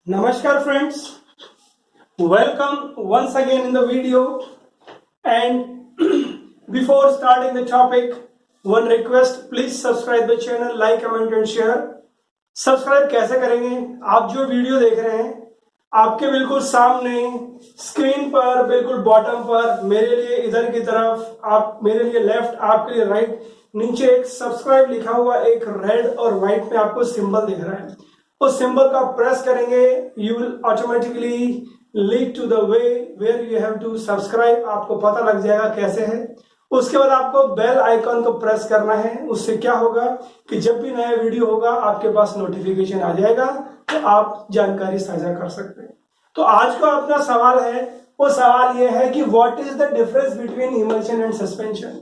Namaskar friends, welcome once again in the video and before starting the topic, one request, please subscribe the channel, like, comment and share. Subscribe कैसे करेंगे? आप जो video देख रहे हैं आपके बिल्कुल सामने स्क्रीन पर बिल्कुल बॉटम पर मेरे लिए इधर की तरफ, आप मेरे लिए लेफ्ट, आपके लिए राइट, नीचे एक सब्सक्राइब लिखा हुआ एक रेड और व्हाइट में आपको सिंबल दिख रहा है। उस सिंबल का प्रेस करेंगे, you will automatically lead to the way where you have to subscribe. आपको पता लग जाएगा कैसे है। उसके बाद आपको बेल आइकॉन को प्रेस करना है। उससे क्या होगा कि जब भी नया वीडियो होगा आपके पास नोटिफिकेशन आ जाएगा, तो आप जानकारी साझा कर सकते हैं। तो आज का अपना सवाल है, वो सवाल ये है कि what is the difference between emulsion and suspension.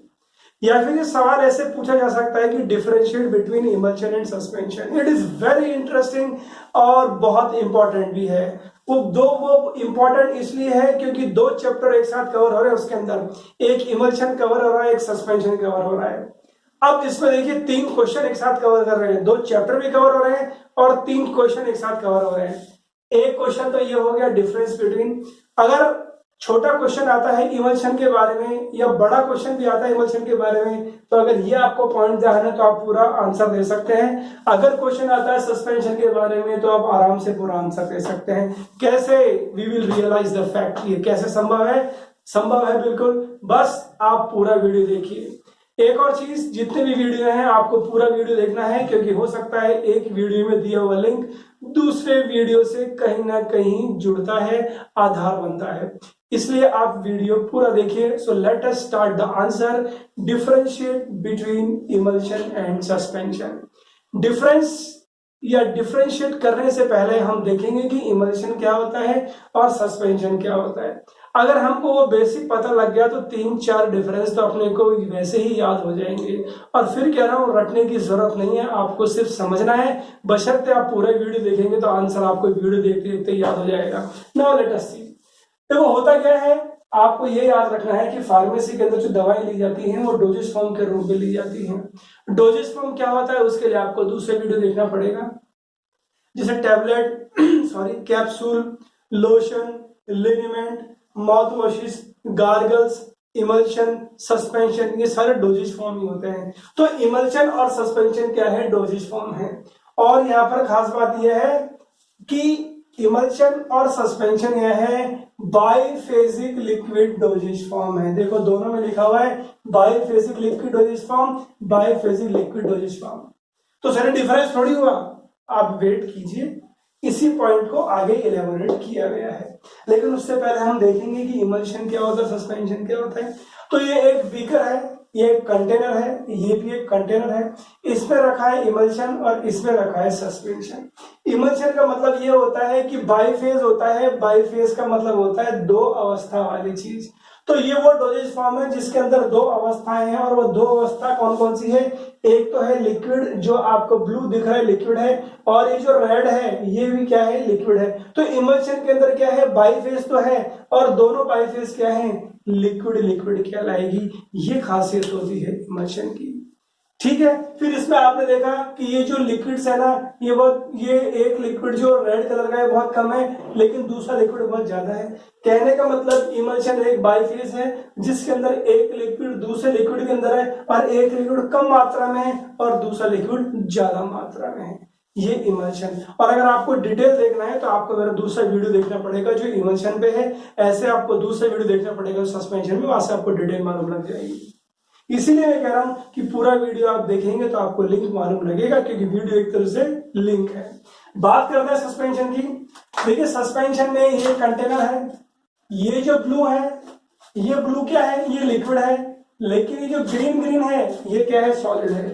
या फिर ये सवाल ऐसे पूछा जा सकता है कि differentiate between emulsion and suspension. It is very interesting और बहुत इंपॉर्टेंट भी है। वो इंपॉर्टेंट इसलिए है क्योंकि दो चैप्टर एक साथ कवर हो रहे हैं। उसके अंदर एक इमल्शन कवर हो रहा है, एक सस्पेंशन कवर हो रहा है। अब इसमें देखिए 3 क्वेश्चन एक साथ कवर कर रहे हैं, 2 चैप्टर भी कवर हो रहे हैं और 3 क्वेश्चन एक साथ कवर हो रहे हैं। एक क्वेश्चन तो ये हो गया डिफरेंस बिटवीन, अगर छोटा क्वेश्चन आता है इमल्शन के बारे में या बड़ा क्वेश्चन भी आता है इमल्शन के बारे में, तो अगर ये आपको पॉइंट ध्यान है तो आप पूरा आंसर दे सकते हैं। अगर क्वेश्चन आता है सस्पेंशन के बारे में तो आप आराम से पूरा आंसर दे सकते हैं। कैसे? We will realize the fact. ये कैसे संभव है? संभव है बिल्कुल, बस आप पूरा वीडियो देखिए। एक और चीज, जितने भी वीडियो हैं आपको पूरा वीडियो देखना है, क्योंकि हो सकता है एक वीडियो में दिया हुआ लिंक दूसरे वीडियो से कहीं ना कहीं जुड़ता है, आधार बनता है। इसलिए आप वीडियो पूरा देखिए। So let us start the answer. Differentiate between emulsion and suspension. Difference या डिफरेंशिएट करने से पहले हम देखेंगे कि इमल्शन क्या होता है और सस्पेंशन क्या होता है। अगर हमको वो बेसिक पता लग गया तो 3-4 डिफरेंस तो अपने को वैसे ही याद हो जाएंगे। और फिर कह रहा हूं, रटने की जरूरत नहीं है, आपको सिर्फ समझना है। बशर्ते आप पूरा वीडियो देखेंगे तो आंसर आपको वीडियो देखते देखते याद हो जाएगा। नाउ लेट अस सी। देखो होता क्या है, आपको ये याद रखना है कि फार्मेसी के अंदर जो दवाई ली जाती हैं वो डोजेस फॉर्म के रूप में ली जाती हैं। डोजेस फॉर्म क्या होता है उसके लिए आपको दूसरे वीडियो देखना पड़ेगा, जैसे tablet sorry capsule, lotion, liniment, mouth washes, gargles, emulsion, suspension, ये सारे डोजेज फॉर्म ही होते हैं। तो इमल्शन और सस्पेंशन क्या है? डोजेज फॉर्म है। और यहाँ पर खास बात यह है कि इमल्शन और सस्पेंशन यह है बाइफेजिक लिक्विड डोजेज फॉर्म है। देखो दोनों में लिखा हुआ है biphasic liquid dosage form, biphasic liquid dosage form. तो सारे डिफरेंस थोड़ी हुआ, आप वेट कीजिए, इसी पॉइंट को आगे इलेबोरेट किया गया है। लेकिन उससे पहले हम देखेंगे कि इमल्शन क्या होता है, सस्पेंशन क्या होता है। तो ये एक बीकर है, ये एक कंटेनर है, ये भी एक कंटेनर है। इसमें रखा है इमल्शन और इसमें रखा है सस्पेंशन। इमल्शन का मतलब ये होता है कि बाइफेज होता है। बाइफेज का मतलब होता है 2 अवस्था वाली चीज। तो ये वो डोजेज फॉर्म है जिसके अंदर 2 अवस्थाएं हैं। और वो 2 अवस्था कौन कौन सी है? एक तो है लिक्विड, जो आपको ब्लू दिख रहा है लिक्विड है, और ये जो रेड है ये भी क्या है? लिक्विड है। तो इमल्शन के अंदर क्या है? बाइफेज तो है, और दोनों बाइफेज क्या है? लिक्विड लिक्विड कहलाएगी। ये खासियत होती है इमल्शन की। ठीक है, फिर इसमें आपने देखा कि ये जो लिक्विड्स है ना, ये एक लिक्विड जो रेड कलर का है बहुत कम है, लेकिन दूसरा लिक्विड बहुत ज्यादा है। कहने का मतलब इमल्शन एक बाइफेज है जिसके अंदर एक लिक्विड दूसरे लिक्विड के अंदर है, और एक लिक्विड कम मात्रा में है और दूसरा लिक्विड ज्यादा मात्रा में है। ये इमल्शन। और अगर आपको डिटेल देखना है तो आपको मेरा दूसरा वीडियो देखना पड़ेगा जो इमल्शन पे है। ऐसे आपको दूसरा वीडियो देखना पड़ेगा सस्पेंशन में, वहां से आपको डिटेल मालूम लग जाएगी। इसीलिए मैं कह रहा हूं कि पूरा वीडियो आप देखेंगे तो आपको लिंक मालूम लगेगा, क्योंकि वीडियो एक तरह से लिंक है। बात करते हैं सस्पेंशन की। देखिए सस्पेंशन में ये कंटेनर है, ये जो ब्लू है, ये ब्लू क्या है? ये लिक्विड है। लेकिन ये जो ग्रीन ग्रीन है ये क्या है? सॉलिड है।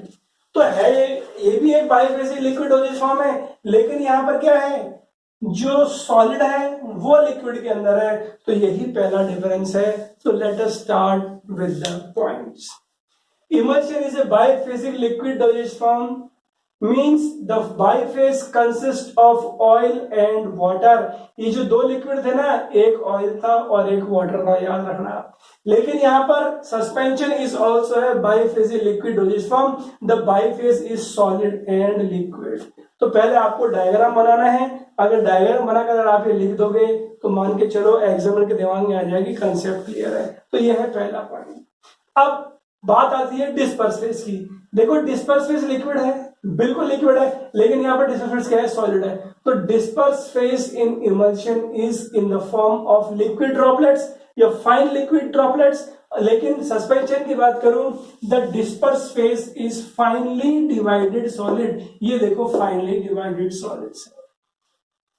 तो है ये भी एक बाइफेजिक लिक्विड डोजेज फॉर्म है, लेकिन यहाँ पर क्या है? जो सॉलिड है वो लिक्विड के अंदर है। तो यही पहला डिफरेंस है। तो let us start with the points. Emulsion is a biphasic liquid dosage form means the biphase consist of oil and water. ये जो दो लिक्विड थे ना, एक ऑयल था और एक वाटर था, याद रखना। लेकिन यहाँ पर सस्पेंशन इज ऑल्सो है biphase liquid dosage form, the biphase is solid and liquid. तो पहले आपको डायग्राम बनाना है। अगर डायग्राम बनाकर अगर आप ये लिख दोगे तो मान के चलो एग्जामिनर के दिमाग में आ जाएगी, कंसेप्ट क्लियर है। तो ये है पहला पॉइंट। अब बात आती है डिस्पर्स फेज की। देखो डिस्पर्स फेज लिक्विड है, बिल्कुल लिक्विड है, लेकिन यहाँ पर डिस्पर्स फेज क्या है, सॉलिड है। तो disperse phase in emulsion is in the form of liquid droplets या फाइन लिक्विड ड्रॉपलेट्स। लेकिन सस्पेंशन की बात करूं, the disperse phase is finally divided solid. ये देखो फाइनली डिवाइडेड सॉलिड्स है,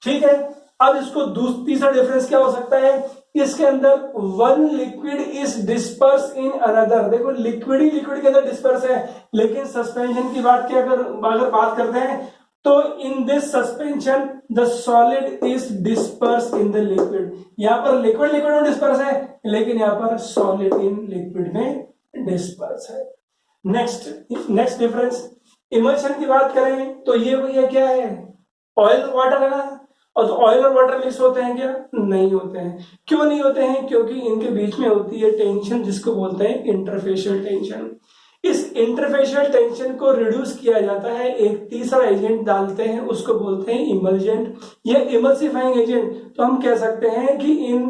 ठीक है। अब इसको तीसरा डिफरेंस क्या हो सकता है, इसके अंदर one liquid is disperse in another. देखो लिक्विड ही लिक्विड के अंदर डिस्पर्स है, लेकिन सस्पेंशन की बात क्या अगर बात करते हैं तो in this suspension the solid is disperse in the liquid. यहां पर लिक्विड लिक्विड में डिस्पर्स है, लेकिन यहां पर सॉलिड इन लिक्विड में डिस्पर्स है। नेक्स्ट डिफरेंस, इमल्शन की बात करें तो ये भैया क्या है, ऑयल वाटर है ना। और तो ऑयल और वाटर मिक्स होते हैं क्या, नहीं होते हैं। क्यों नहीं होते हैं, क्योंकि इनके बीच में होती है टेंशन, जिसको बोलते हैं इंटरफेशियल टेंशन। इस इंटरफेशियल टेंशन को रिड्यूस किया जाता है, एक तीसरा एजेंट डालते हैं, उसको बोलते हैं इमल्जेंट या इमल्सिफाइंग एजेंट। तो हम कह सकते हैं कि इन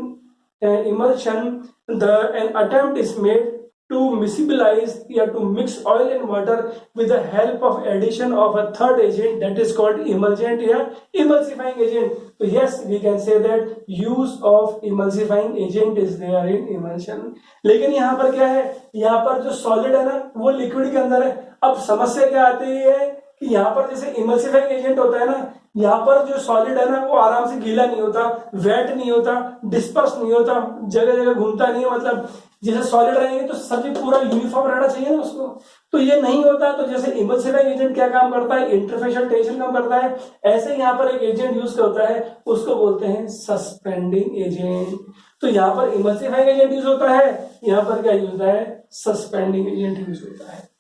emulsion an attempt is made to miscibilize या to mix oil and water with the help of addition of a third agent that is called emulgent या emulsifying agent. So yes, we can say that use of emulsifying agent is there in emulsion. लेकिन यहाँ पर क्या है, यहाँ पर जो solid है ना वो लिक्विड के अंदर है। अब समस्या क्या आती है कि यहाँ पर जैसे इमल्सिफाइंग एजेंट होता है ना, यहाँ पर जो सॉलिड है ना वो आराम से गीला नहीं होता, वेट नहीं होता, डिस्पर्स नहीं होता, जगह जगह घूमता नहीं है। मतलब जैसे सॉलिड रहेंगे तो सभी पूरा यूनिफॉर्म रहना चाहिए ना उसको, तो ये नहीं होता। तो जैसे इमल्सिफाइंग एजेंट क्या काम करता है, इंटरफेशियल टेंशन कम करता है, ऐसे यहाँ पर एक एजेंट यूज करता है, उसको बोलते हैं सस्पेंडिंग एजेंट। तो यहाँ पर इमल्सिफाइंग एजेंट यूज होता है, यहाँ पर क्या यूज होता है, सस्पेंडिंग एजेंट यूज होता है।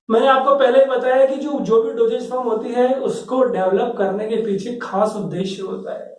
मैंने आपको पहले ही बताया कि जो भी डोजेज फॉर्म होती है उसको डेवलप करने के पीछे खास उद्देश्य होता है।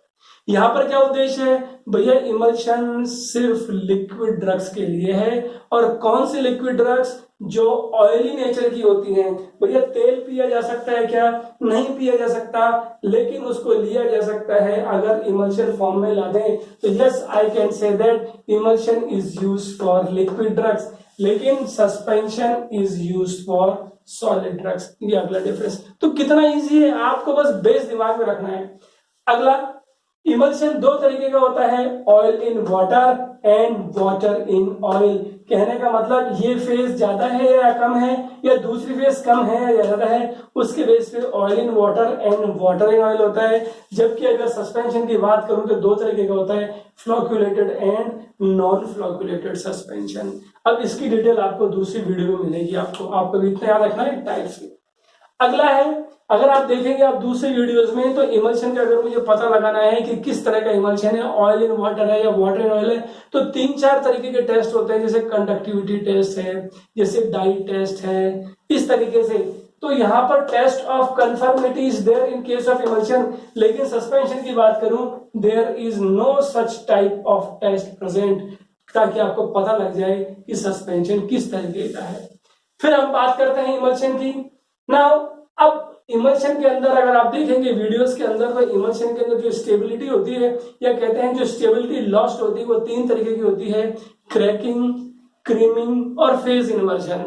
यहाँ पर क्या उद्देश्य है भैया, इमल्शन सिर्फ लिक्विड ड्रग्स के लिए है। और कौन सी लिक्विड ड्रग्स, जो ऑयली नेचर की होती हैं। भैया तेल पिया जा सकता है क्या, नहीं पिया जा सकता, लेकिन उसको लिया जा सकता है अगर इमल्शन फॉर्म में ला दें। तो yes, I can say that emulsion is used for liquid drugs, लेकिन suspension is used for solid drugs. ये अगला डिफरेंस। तो कितना इजी है, आपको बस बेस दिमाग में रखना है। अगला, इमल्शन दो तरीके का होता है, oil in water and water in oil. कहने का मतलब ये फेज ज्यादा है या कम है, या दूसरी फेज कम है या ज्यादा है, उसके बेस पे oil in water and water in oil होता है। जबकि अगर सस्पेंशन की बात करूं तो दो तरीके का होता है, फ्लोक्यूलेटेड एंड नॉन फ्लोक्यूलेटेड सस्पेंशन। अब इसकी डिटेल आपको दूसरी वीडियो में मिलेगी, आपको इतना याद रखना है टाइप्स की। अगला है, अगर आप देखेंगे आप दूसरे वीडियोस में, तो इमल्शन का अगर मुझे पता लगाना है कि किस तरह का इमल्शन है, ऑयल इन वाटर है या वाटर इन ऑयल है, तो 3-4 तरीके के टेस्ट होते हैं, जैसे कंडक्टिविटी टेस्ट है, जैसे डाई टेस्ट है, इस तरीके से। तो यहाँ पर test of conformity is there in case of emulsion, लेकिन सस्पेंशन की बात करूं, there is no such type of test present, ताकि आपको पता लग जाए कि सस्पेंशन किस तरीके का है। फिर हम बात करते हैं इमल्शन की। नाउ अब इमल्शन के अंदर अगर आप देखेंगे वीडियोस के अंदर, तो इमल्शन के अंदर जो स्टेबिलिटी होती है, या कहते हैं जो स्टेबिलिटी लॉस्ट होती है, वो 3 तरीके की होती है, क्रैकिंग, क्रीमिंग और फेज इन्वर्जन।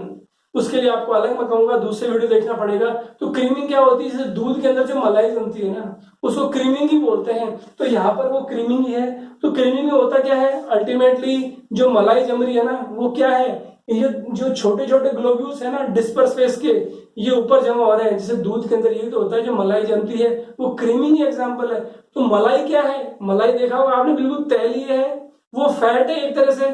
उसके लिए आपको अलग मैं कहूंगा, दूसरे वीडियो देखना पड़ेगा। तो क्रीमिंग क्या होती है, जैसे दूध के अंदर जो मलाई बनती है ना, उसको क्रीमिंग ही बोलते हैं। तो यहाँ पर वो क्रीमिंग ही है। तो क्रीमिंग में होता क्या है, अल्टीमेटली जो मलाई जम रही है ना, वो क्या है, ये जो छोटे छोटे ग्लोब्यूल्स है ना डिस्पर्स फेस के, ये ऊपर जमा हो रहे हैं। जैसे दूध के अंदर ये तो होता है, जो मलाई जमती है वो क्रीमिंग ही एग्जांपल है। तो मलाई क्या है, मलाई देखा होगा आपने, बिल्कुल तैलीय है, वो फैट है एक तरह से।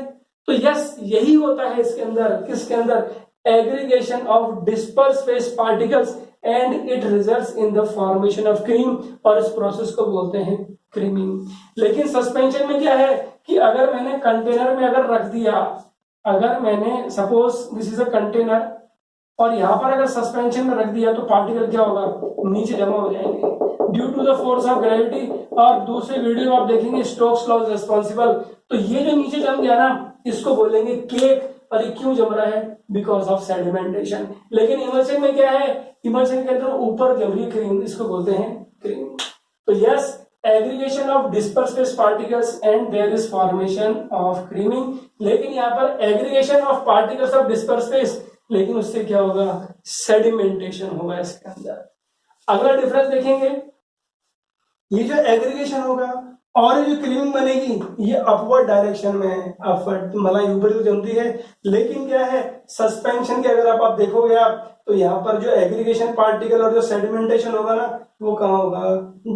तो यस, यही होता है इसके अंदर, किसके अंदर, aggregation of disperse phase particles and it results in the formation of cream, और इस प्रोसेस को बोलते हैं क्रीमिंग। लेकिन सस्पेंशन में क्या है कि अगर मैंने कंटेनर में अगर रख दिया, अगर मैंने suppose this is a container, और यहाँ पर अगर सस्पेंशन में रख दिया तो पार्टिकल क्या होगा, नीचे जमा हो जाएंगे due to the force of gravity. और दूसरे वीडियो में आप देखेंगे स्टोक्स लॉ इज रिस्पॉन्सिबल। तो ये जो नीचे जम गया ना, इसको बोलेंगे केक। और ये क्यों जम रहा है, बिकॉज ऑफ सेडिमेंटेशन। लेकिन इमल्शन में क्या है, इमल्शन के अंदर ऊपर जम रही क्रीम, इसको बोलते हैं क्रीम। तो yes, aggregation of disperse phase particles and there is formation of creaming. लेकिन यहाँ पर aggregation of particles of disperse phase, लेकिन उससे क्या होगा, सेडिमेंटेशन होगा इसके अंदर। अगला डिफरेंस देखेंगे, ये जो एग्रीगेशन होगा और ये जो क्रीमिंग बनेगी ये अपवर्ड डायरेक्शन में है, अपवर्ड, मलाई ऊपर तो जमती है। लेकिन क्या है, सस्पेंशन के अगर आप देखोगे आप, तो यहाँ पर जो एग्रीगेशन पार्टिकल और जो सेडिमेंटेशन होगा ना, वो कहाँ होगा,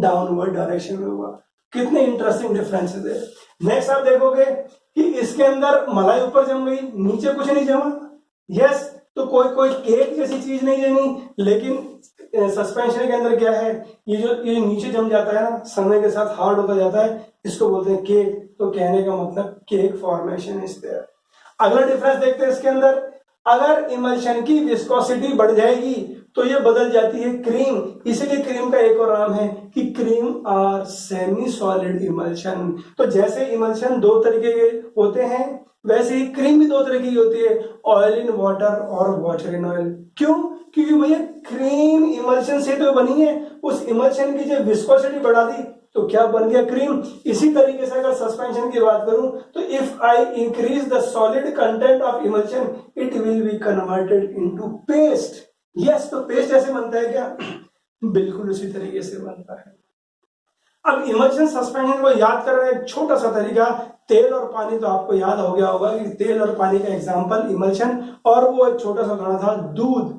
डाउनवर्ड डायरेक्शन में होगा। कितने इंटरेस्टिंग डिफरेंसेस है। नेक्स्ट आप देखोगे कि इसके अंदर मलाई ऊपर जम गई, नीचे कुछ नहीं जमा। यस, तो कोई केक जैसी चीज नहीं जमी। लेकिन सस्पेंशन के अंदर क्या है, ये नीचे जम जाता है ना, समय के साथ हार्ड होता जाता है, इसको बोलते हैं केक। तो कहने का मतलब केक फॉर्मेशन इज देयर। अगला डिफरेंस देखते हैं इसके अंदर, अगर इमल्शन की विस्कोसिटी बढ़ जाएगी तो ये बदल जाती है क्रीम। इसीलिए क्रीम का एक और नाम है कि cream are semi solid emulsion. तो जैसे इमल्शन दो तरीके के होते हैं, वैसे ही क्रीम भी दो तरह की होती है, ऑयल इन वाटर और वाटर इन ऑयल। क्यों, क्योंकि भैया क्रीम इमल्शन से तो बनी है, उस इमल्शन की जो विस्कोसिटी बढ़ा दी तो क्या बन गया, क्रीम। इसी तरीके से अगर सस्पेंशन की बात करूं तो if I increase the solid content of emulsion it will be converted into paste. Yes, तो पेस्ट ऐसे बनता है क्या, बिल्कुल उसी तरीके से बनता है। अब इमल्शन सस्पेंशन को याद कर रहे हैं, एक छोटा सा तरीका, तेल और पानी। तो आपको याद हो गया होगा कि तेल और पानी का एग्जांपल इमल्शन, और वो एक छोटा सा उदाहरण था दूध।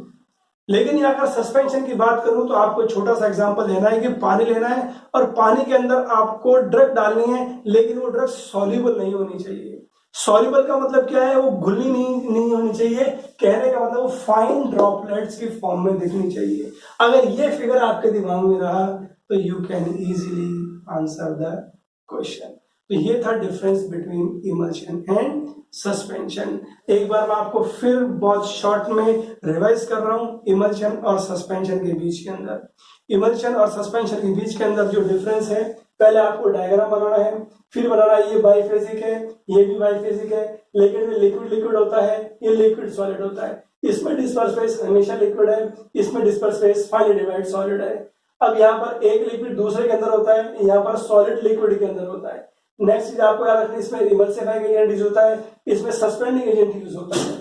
लेकिन यहाँ अगर सस्पेंशन की बात करूं तो आपको छोटा सा एग्जांपल लेना है कि पानी लेना है और पानी के अंदर आपको ड्रग डालनी है, लेकिन वो ड्रग सॉल्युबल नहीं होनी चाहिए। सॉल्युबल का मतलब क्या है, वो घुलनी नहीं होनी चाहिए। कहने का मतलब वो फाइन ड्रॉपलेट्स की फॉर्म में दिखनी चाहिए। अगर ये फिगर आपके दिमाग में रहा तो you can easily answer the question. तो ये था difference between emulsion and suspension. एक बार मैं आपको फिर बहुत शॉर्ट में रिवाइज कर रहा हूं, इमल्शन और सस्पेंशन के बीच के अंदर, इमल्शन और सस्पेंशन के बीच के अंदर जो डिफरेंस है, पहले आपको डायग्राम बनाना है, फिर बनाना है, ये बाइफेजिक है, ये भी बाइफेजिक है, लेकिन ये लिक्विड लिक्विड होता है, ये लिक्विड सॉलिड होता है। इसमें डिस्पर्स फेस हमेशा लिक्विड है, इसमें disperse phase finally divide solid है। अब यहाँ पर एक लिक्विड दूसरे के अंदर होता है, यहाँ पर सॉलिड लिक्विड के अंदर होता है। नेक्स्ट चीज आपको याद रखना, इसमें इमल्सिफाइंग एजेंट यूज होता है, इसमें सस्पेंडिंग एजेंट यूज होता है।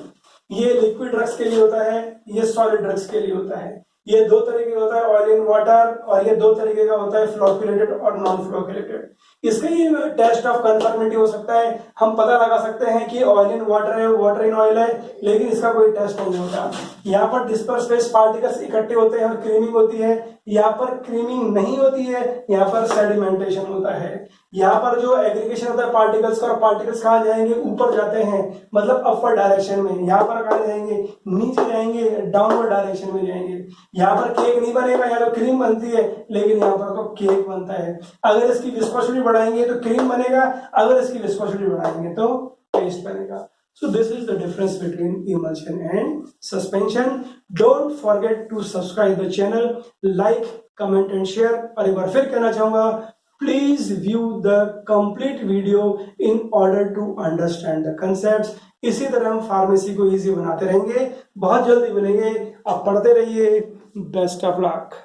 ये लिक्विड ड्रग्स के लिए होता है, ये सॉलिड ड्रग्स के लिए होता है। ये दो तरीके का होता है, ऑयल इन वाटर, और ये दो तरीके का होता है, फ्लोक्युलेटेड और नॉन फ्लोक्युलेटेड। इसका ये टेस्ट ऑफ कंफर्मिटी हो सकता है, हम पता लगा सकते हैं कि ऑयल इन वाटर है, वाटर इन ऑयल है, लेकिन इसका कोई टेस्ट नहीं होता। यहाँ पर डिस्पर्स फेस पार्टिकल्स इकट्ठे होते हैं और क्रीमिंग होती है, यहाँ पर क्रीमिंग नहीं होती है, यहाँ पर सेडिमेंटेशन होता है। यहाँ पर जो एग्रीगेशन होता है पार्टिकल्स का, और पार्टिकल्स कहाँ जाएंगे, ऊपर जाते हैं, मतलब अपवर्ड डायरेक्शन में। यहाँ पर कहाँ जाएंगे, नीचे जाएंगे, डाउनवर्ड डायरेक्शन में जाएंगे। यहाँ पर केक नहीं बनेगा, यहाँ तो क्रीम बनती है, लेकिन यहाँ पर तो केक बनता है। अगर इसकी विस्कोसिटी बढ़ाएंगे तो क्रीम बनेगा, अगर इसकी विस्कोसिटी बढ़ाएंगे तो पेस्ट बनेगा। So this is the difference between emulsion and suspension. Don't forget to subscribe the channel, like, comment and share. और एक बार फिर कहना चाहूंगा, please view the complete video in order to understand the concepts. इसी तरह हम pharmacy को easy बनाते रहेंगे। बहुत जल्दी मिलेंगे, आप पढ़ते रहिए। Best of luck.